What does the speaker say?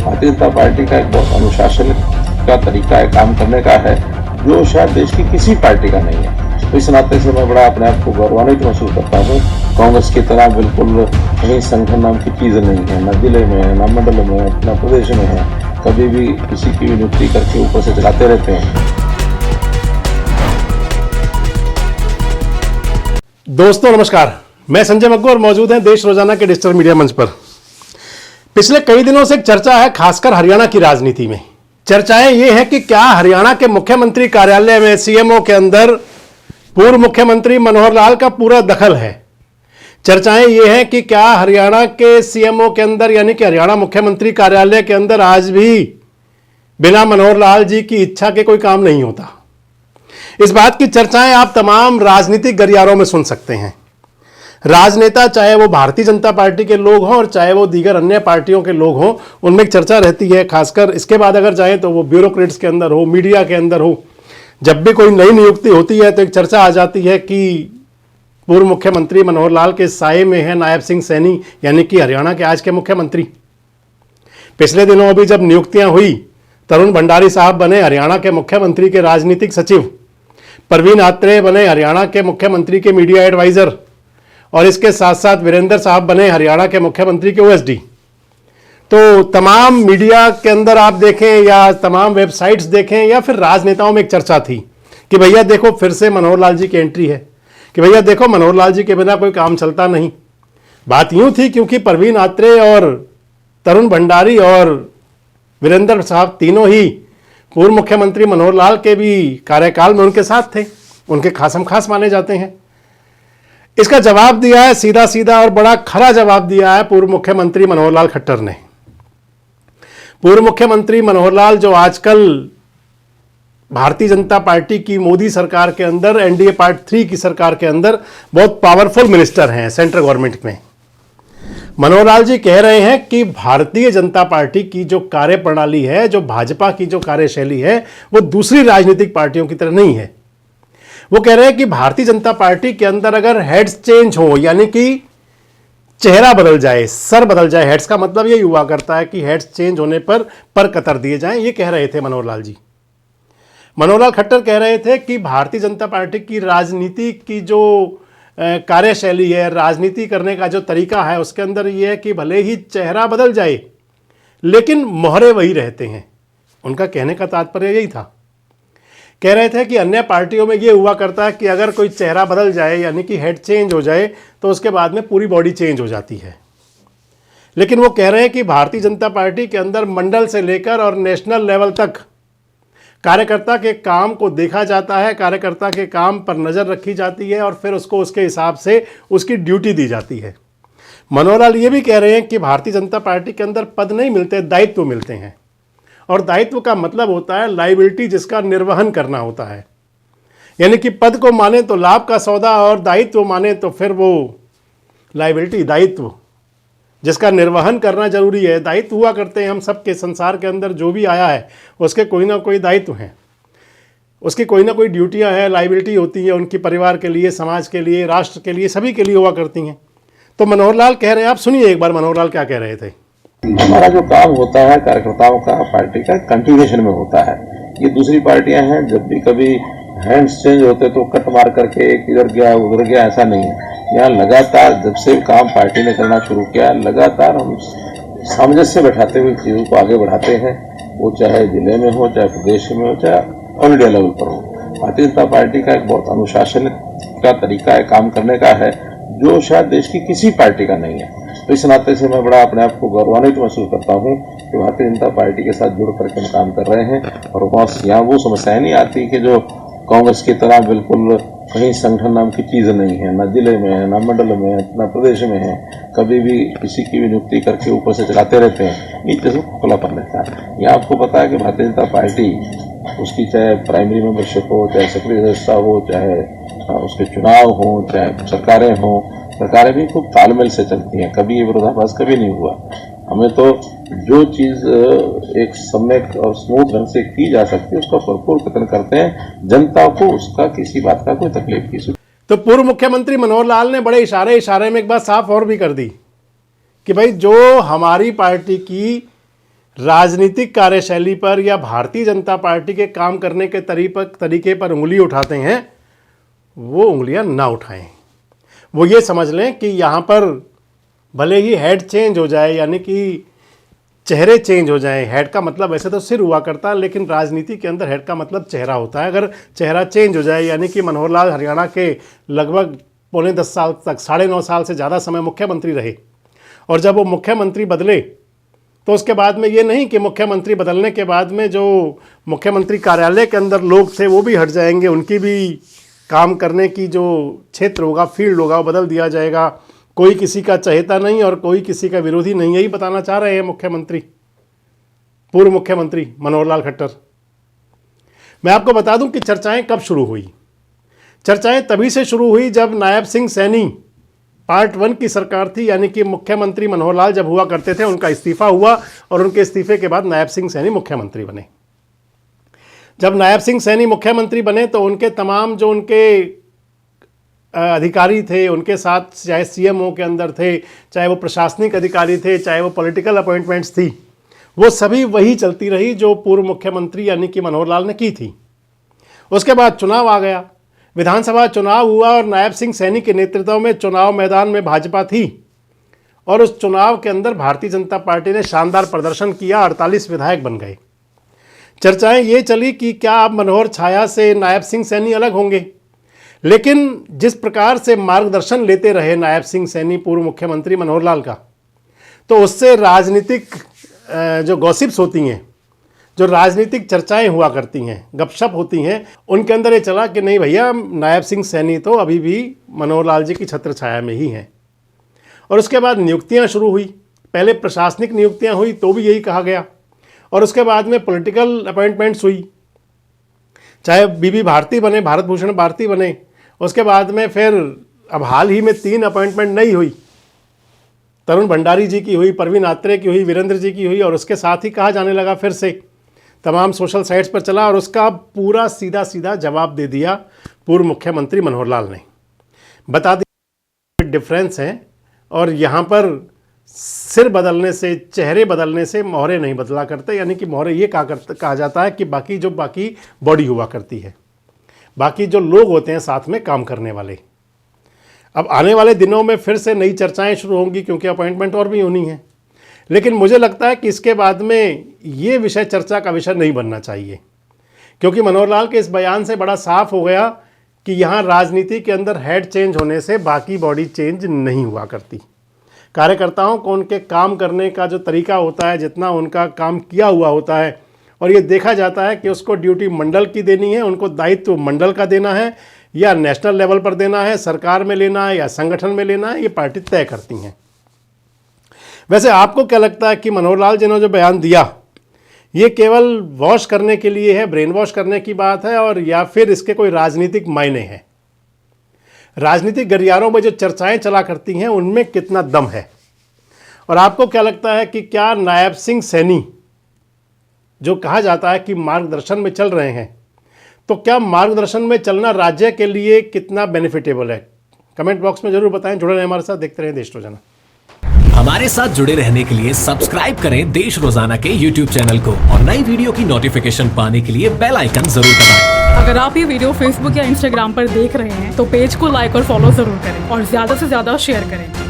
Bharatiya Janata party का एक बहुत अनुशासन का तरीका है, काम करने का है, जो शायद देश की किसी पार्टी का नहीं है। तो इस नाते से मैं बड़ा अपने आप को गौरवान्वित महसूस करता हूँ। कांग्रेस की तरह बिल्कुल कहीं संगठन नाम की चीज नहीं है, न जिले में है, न मंडल में है, न प्रदेश में है। कभी भी किसी की भी नियुक्ति करके ऊपर से चलाते रहते हैं। दोस्तों नमस्कार, मैं संजय मग्गू और मौजूद हैं देश रोजाना के डिजिटल मीडिया मंच पर। पिछले कई दिनों से एक चर्चा है, खासकर हरियाणा की राजनीति में। चर्चाएं ये हैं कि क्या हरियाणा के मुख्यमंत्री कार्यालय में सीएमओ के अंदर पूर्व मुख्यमंत्री मनोहर लाल का पूरा दखल है। चर्चाएं ये हैं कि क्या हरियाणा के सीएमओ के अंदर यानी कि हरियाणा मुख्यमंत्री कार्यालय के अंदर आज भी बिना मनोहर लाल जी की इच्छा के कोई काम नहीं होता। इस बात की चर्चाएं आप तमाम राजनीतिक गलियारों में सुन सकते हैं। राजनेता, चाहे वो भारतीय जनता पार्टी के लोग हों और चाहे वो दीगर अन्य पार्टियों के लोग हों, उनमें एक चर्चा रहती है। खासकर इसके बाद अगर जाए तो वो ब्यूरोक्रेट्स के अंदर हो, मीडिया के अंदर हो, जब भी कोई नई नियुक्ति होती है तो एक चर्चा आ जाती है कि पूर्व मुख्यमंत्री मनोहर लाल के साये में है नायब सिंह सैनी, यानी कि हरियाणा के आज के मुख्यमंत्री। पिछले दिनों अभी जब नियुक्तियां हुई, तरुण भंडारी साहब बने हरियाणा के मुख्यमंत्री के राजनीतिक सचिव, परवीन आत्रेय बने हरियाणा के मुख्यमंत्री के मीडिया एडवाइजर, और इसके साथ साथ वीरेंद्र साहब बने हरियाणा के मुख्यमंत्री के ओएसडी। तो तमाम मीडिया के अंदर आप देखें या तमाम वेबसाइट्स देखें या फिर राजनेताओं में एक चर्चा थी कि भैया देखो फिर से मनोहर लाल जी की एंट्री है, कि भैया देखो मनोहर लाल जी के बिना कोई काम चलता नहीं। बात यूं थी क्योंकि परवीन आत्रेय और तरुण भंडारी और वीरेंद्र साहब तीनों ही पूर्व मुख्यमंत्री मनोहर लाल के भी कार्यकाल में उनके साथ थे, उनके खासम खास माने जाते हैं। इसका जवाब दिया है, सीधा सीधा और बड़ा खरा जवाब दिया है पूर्व मुख्यमंत्री मनोहर लाल खट्टर ने। पूर्व मुख्यमंत्री मनोहर लाल जो आजकल भारतीय जनता पार्टी की मोदी सरकार के अंदर, एनडीए पार्ट 3 की सरकार के अंदर बहुत पावरफुल मिनिस्टर हैं सेंट्रल गवर्नमेंट में। मनोहर लाल जी कह रहे हैं कि भारतीय जनता पार्टी की जो कार्यप्रणाली है, जो भाजपा की जो कार्यशैली है, वो दूसरी राजनीतिक पार्टियों की तरह नहीं है। वो कह रहे हैं कि भारतीय जनता पार्टी के अंदर अगर हेड्स चेंज हो, यानी कि चेहरा बदल जाए, सर बदल जाए, हेड्स का मतलब ये हुआ करता है कि हेड्स चेंज होने पर कतर दिए जाएं, ये कह रहे थे मनोहर लाल जी। मनोहर लाल खट्टर कह रहे थे कि भारतीय जनता पार्टी की राजनीति की जो कार्यशैली है, राजनीति करने का जो तरीका है, उसके अंदर यह है कि भले ही चेहरा बदल जाए लेकिन मोहरे वही रहते हैं। उनका कहने का तात्पर्य यही था। कह रहे थे कि अन्य पार्टियों में यह हुआ करता है कि अगर कोई चेहरा बदल जाए यानी कि हेड चेंज हो जाए तो उसके बाद में पूरी बॉडी चेंज हो जाती है। लेकिन वो कह रहे हैं कि भारतीय जनता पार्टी के अंदर मंडल से लेकर और नेशनल लेवल तक कार्यकर्ता के काम को देखा जाता है, कार्यकर्ता के काम पर नज़र रखी जाती है और फिर उसको उसके हिसाब से उसकी ड्यूटी दी जाती है। मनोहर लाल ये भी कह रहे हैं कि भारतीय जनता पार्टी के अंदर पद नहीं मिलते, दायित्व मिलते हैं, और दायित्व का मतलब होता है लायबिलिटी, जिसका निर्वहन करना होता है। यानी कि पद को माने तो लाभ का सौदा और दायित्व माने तो फिर वो लायबिलिटी, दायित्व जिसका निर्वहन करना जरूरी है। दायित्व हुआ करते हैं हम सबके, संसार के अंदर जो भी आया है उसके कोई ना कोई दायित्व हैं, उसकी कोई ना कोई ड्यूटियां हैं, लायबिलिटी होती है उनकी, परिवार के लिए, समाज के लिए, राष्ट्र के लिए, सभी के लिए हुआ करती हैं। तो मनोहर लाल कह रहे हैं, आप सुनिए एक बार मनोहर लाल क्या कह रहे थे। हमारा जो काम होता है कार्यकर्ताओं का, पार्टी का कंटिन्यूएशन में होता है। ये दूसरी पार्टियां हैं, जब भी कभी हैंड्स चेंज होते तो कट मार करके एक इधर गया उधर गया, ऐसा नहीं है। यहाँ लगातार जब से काम पार्टी ने करना शुरू किया, लगातार हम सामंजस्य बैठाते हुए चीजों को आगे बढ़ाते हैं। वो चाहे जिले में हो, चाहे प्रदेश में हो, चाहे ऑल इंडिया लेवल पर हो। भारतीय जनता पार्टी का एक बहुत अनुशासन का तरीका है, काम करने का है, जो शायद देश की किसी पार्टी का नहीं है। तो इस नाते से मैं बड़ा अपने आप को गौरवान्वित महसूस करता हूँ कि भारतीय जनता पार्टी के साथ जुड़ करके हम काम कर रहे हैं। और यहाँ वो समस्याएं नहीं आती कि जो कांग्रेस की तरह बिल्कुल कहीं संगठन नाम की चीज नहीं है, न जिले में है, न मंडल में है, न प्रदेश में है। कभी भी किसी की भी नियुक्ति करके ऊपर से चलाते रहते हैं, ये चीजों को खुलापन रहता है। यहाँ आपको पता है कि भारतीय जनता पार्टी, उसकी चाहे प्राइमरी मेंबरशिप हो, चाहे सक्रिय सदस्यता हो, चाहे उसके चुनाव हो, चाहे सरकारें हों, सरकारें भी खूब तालमेल से चलती हैं। कभी ये विरोधाभास कभी नहीं हुआ। हमें तो जो चीज एक सम्यक और स्मूथ ढंग से की जा सकती है उसका भरपूर प्रयत्न करते हैं, जनता को उसका किसी बात का कोई तकलीफ की। तो पूर्व मुख्यमंत्री मनोहर लाल ने बड़े इशारे में एक बात साफ और भी कर दी कि भाई जो हमारी पार्टी की राजनीतिक कार्यशैली पर या भारतीय जनता पार्टी के काम करने के तरीके पर उंगली उठाते हैं, वो उंगलियां ना उठाएं। वो ये समझ लें कि यहाँ पर भले ही हेड चेंज हो जाए, यानी कि चेहरे चेंज हो जाएं। हेड का मतलब वैसे तो सिर हुआ करता है, लेकिन राजनीति के अंदर हेड का मतलब चेहरा होता है। अगर चेहरा चेंज हो जाए, यानी कि मनोहर लाल हरियाणा के लगभग 9.25 साल तक, 9.5 साल से ज़्यादा समय मुख्यमंत्री रहे, और जब वो मुख्यमंत्री बदले तो उसके बाद में ये नहीं कि मुख्यमंत्री बदलने के बाद में जो मुख्यमंत्री कार्यालय के अंदर लोग थे वो भी हट जाएंगे, उनकी भी काम करने की जो क्षेत्र होगा, फील्ड होगा, वो बदल दिया जाएगा। कोई किसी का चहेता नहीं और कोई किसी का विरोधी नहीं, यही बताना चाह रहे हैं मुख्यमंत्री, पूर्व मुख्यमंत्री मनोहर लाल खट्टर। मैं आपको बता दूं कि चर्चाएं कब शुरू हुई। चर्चाएं तभी से शुरू हुई जब नायब सिंह सैनी पार्ट 1 की सरकार थी, यानी कि मुख्यमंत्री मनोहर लाल जब हुआ करते थे, उनका इस्तीफा हुआ और उनके इस्तीफे के बाद नायब सिंह सैनी मुख्यमंत्री बने। जब नायब सिंह सैनी मुख्यमंत्री बने तो उनके तमाम जो उनके अधिकारी थे, उनके साथ चाहे सीएमओ के अंदर थे, चाहे वो प्रशासनिक अधिकारी थे, चाहे वो पॉलिटिकल अपॉइंटमेंट्स थी, वो सभी वही चलती रही जो पूर्व मुख्यमंत्री यानी कि मनोहर लाल ने की थी। उसके बाद चुनाव आ गया, विधानसभा चुनाव हुआ और नायब सिंह सैनी के नेतृत्व में चुनाव मैदान में भाजपा थी, और उस चुनाव के अंदर भारतीय जनता पार्टी ने शानदार प्रदर्शन किया, 48 विधायक बन गए। चर्चाएं ये चली कि क्या अब मनोहर छाया से नायब सिंह सैनी अलग होंगे, लेकिन जिस प्रकार से मार्गदर्शन लेते रहे नायब सिंह सैनी पूर्व मुख्यमंत्री मनोहर लाल का, तो उससे राजनीतिक जो गॉसिप्स होती हैं, जो राजनीतिक चर्चाएं हुआ करती हैं, गपशप होती हैं, उनके अंदर ये चला कि नहीं भैया, नायब सिंह सैनी तो अभी भी मनोहर लाल जी की छत्र छाया में ही हैं। और उसके बाद नियुक्तियां शुरू हुई। पहले प्रशासनिक नियुक्तियां हुई तो भी यही कहा गया, और उसके बाद में पॉलिटिकल अपॉइंटमेंट्स हुई, चाहे बीबी भारती बने, भारत भूषण भारती बने। उसके बाद में फिर अब हाल ही में 3 अपॉइंटमेंट नहीं हुई, तरुण भंडारी जी की हुई, परवीन आत्रे की हुई, वीरेंद्र जी की हुई, और उसके साथ ही कहा जाने लगा, फिर से तमाम सोशल साइट्स पर चला, और उसका पूरा सीधा सीधा जवाब दे दिया पूर्व मुख्यमंत्री मनोहर लाल ने। बता दिया डिफरेंस है, और यहाँ पर सिर बदलने से, चेहरे बदलने से मोहरे नहीं बदला करते, यानी कि मोहरे ये कहा जाता है कि बाकी बॉडी हुआ करती है, बाकी जो लोग होते हैं साथ में काम करने वाले। अब आने वाले दिनों में फिर से नई चर्चाएं शुरू होंगी, क्योंकि अपॉइंटमेंट और भी होनी है, लेकिन मुझे लगता है कि इसके बाद में ये विषय चर्चा का विषय नहीं बनना चाहिए, क्योंकि मनोहर लाल के इस बयान से बड़ा साफ हो गया कि यहाँ राजनीति के अंदर हेड चेंज होने से बाकी बॉडी चेंज नहीं हुआ करती। कार्यकर्ताओं को उनके काम करने का जो तरीका होता है, जितना उनका काम किया हुआ होता है, और ये देखा जाता है कि उसको ड्यूटी मंडल की देनी है, उनको दायित्व मंडल का देना है, या नेशनल लेवल पर देना है, सरकार में लेना है या संगठन में लेना है, ये पार्टी तय करती हैं। वैसे आपको क्या लगता है कि मनोहर लाल जी ने जो बयान दिया, ये केवल वॉश करने के लिए है, ब्रेन वॉश करने की बात है, और या फिर इसके कोई राजनीतिक मायने हैं? राजनीतिक गलियारों में जो चर्चाएं चला करती हैं, उनमें कितना दम है? और आपको क्या लगता है कि क्या नायब सिंह सैनी, जो कहा जाता है कि मार्गदर्शन में चल रहे हैं, तो क्या मार्गदर्शन में चलना राज्य के लिए कितना बेनिफिटेबल है? कमेंट बॉक्स में जरूर बताएं। जुड़े रहें हमारे साथ, देखते रहें देश रोजाना। हमारे साथ जुड़े रहने के लिए सब्सक्राइब करें देश रोजाना के YouTube चैनल को, और नई वीडियो की नोटिफिकेशन पाने के लिए बेल आइकन जरूर दबाएं। अगर आप ये वीडियो Facebook या Instagram पर देख रहे हैं तो पेज को लाइक और फॉलो जरूर करें, और ज्यादा से ज्यादा शेयर करें।